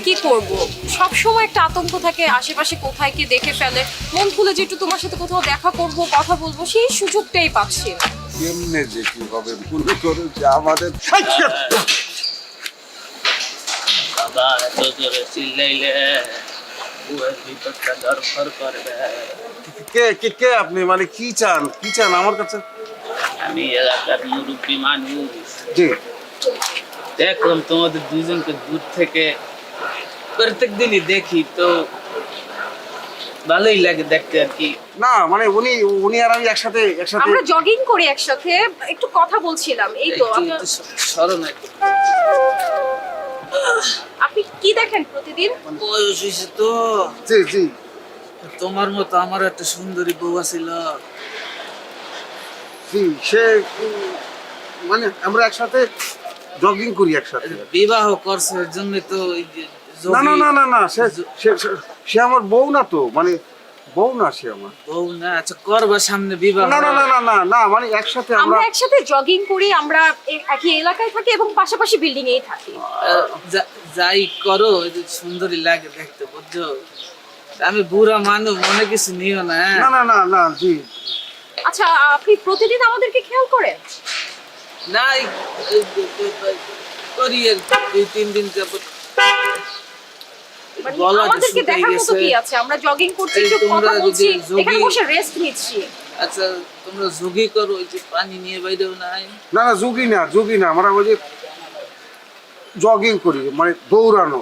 কি করব, সব সময় একটা আতঙ্ক থাকে আশেপাশে কোথায় কি দেখে ফেলে। মন খুলে যে একটু তোমার সাথে কোথাও দেখা করব, কথা বলবো, সেই সুযোগটাই পাচ্ছি না। কেমনে যে কি হবে মনে করো যে আমাদের বাবা এত জোরে চিল্লাইলে বুয়ের ভিতরটা দরকার করবে। কে কে কে আপনি মানে কি চান আমার কাছে? আমি এলাকার মুরব্বী মানুষ, জি দেখলাম তোমাদের দুজনকে দূর থেকে প্রত্যেক দিনই দেখি, তো ভালোই লাগে দেখতে আর কি। না মানে উনি উনি আর আমি একসাথে আমরা জগিং করি একসাথে, একটু কথা বলছিলাম এই তো। একটু একটু স্মরণ আর কি। আপনি কি দেখেন প্রতিদিন? বয়স হয়েছে তো, জি জি তোমার মতো আমার একটা সুন্দরী বউ ছিল। জি সে মানে আমরা একসাথে জগিং করি একসাথে। বিবাহ করছে এর জন্য তো ওই যে না না যোগী- না না না সে আমার বউ না তো, মানে বউ না সে আমার। বউ না, আচ্ছা করবা সামনে বিবাহ। না না না না না না মানে একসাথে আমরা আমরা একসাথে জগিং করি, আমরা একই এলাকায় থাকি এবং পাশাপাশি বিল্ডিং এই থাকি। যাই করো ওই যে সুন্দরী লাগে দেখতে, বুঝছো? আমি বুড়া মানুষ, মনে কিছু নিও না, হ্যাঁ? না না না না জি আচ্ছা, আপনি প্রতিদিন আমাদেরকে খেয়াল করেন? না করি আর কি, 2-3 দিন যাবত মানে গলা যে আমাদেরকে শুকাই দেখার মতো গেছে। কি আছে? আমরা জগিং করছি, এই একটু তোমরা কথা যদি বলছি, যোগী- এখানে বসে রেস্ট নিচ্ছি। আচ্ছা তোমরা যোগী করো, ওই যে পানি নিয়ে বাইরেও নাই। না না যোগী না আমরা ওই যে জগিং করি মানে দৌড়ানো।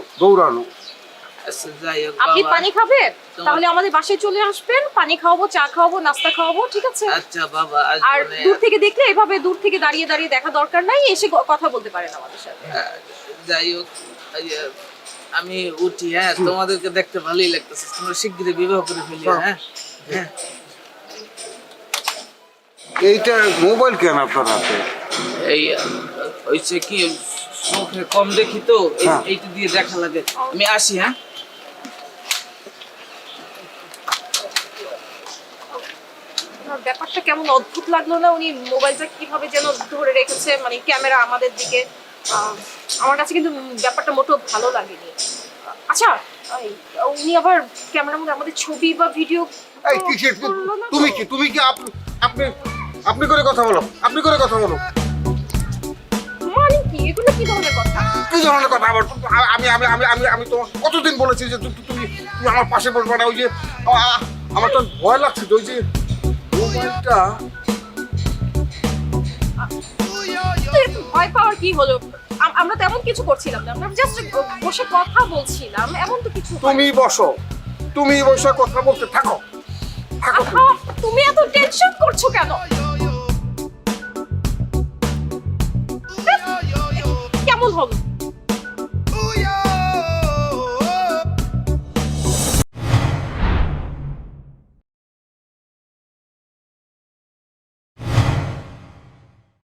আচ্ছা যাই হোক আপনি বাবা। পানি খাবেন? তোমার- তাহলে আমাদের বাসায় চলে আসবেন, পানি খাওয়াবো, চা খাওয়াবো, নাস্তা খাওয়াবো, ঠিক আছে? আচ্ছা বাবা আর আসবো না। দূর থেকে দেখলে এভাবে দূর থেকে দাঁড়িয়ে দাঁড়িয়ে দেখা দরকার নাই, এসে কথা বলতে পারেন আমাদের সাথে। যাই হোক এই যে আমি উঠি, হ্যাঁ? তোমাদেরকে দেখতে ভালোই লাগতেছে, তোমরা শিগগিরই বিবাহ করে ফেলি, হ্যাঁ? হ্যাঁ এইটা মোবাইল কেন আপনার হাতে? এই হয়েছে কি, চোখে কম দেখি তো, হ্যাঁ। এইটা দিয়ে দেখা লাগে। আমি আসি, হ্যাঁ? আপনার ব্যাপারটা কেমন অদ্ভুত লাগলো না? উনি মোবাইলটা কিভাবে যেন ধরে রেখেছে, মানে ক্যামেরা আমাদের দিকে। আমার কাছে কিন্তু ব্যাপারটা মোটেও ভালো লাগেনি। আচ্ছা, উনি আবার ক্যামেরার মধ্যে আমাদের ছবি বা ভিডিও এই কিসের তুমি কি আপনি করে কথা বলো, মানে কি এগুলো, কি ধরনের কথা? কি ধরনের কথা আবার? আমি তো কতদিন বলেছি যে তুমি আমার পাশে বসবে না। ওই যে আমার তো ভয় লাগছে তো, ওই যে মোবাইলটা। তো একটু ভয় পাওয়ার কি হলো? আমরা তেমন কিছু করছিলাম না, আমরা জাস্ট বসে কথা বলছিলাম, এমন তো কিছু হয়নি। তুমি বসে কথা বলতে থাকো। আহা, তুমি এত টেনশন করছো কেন?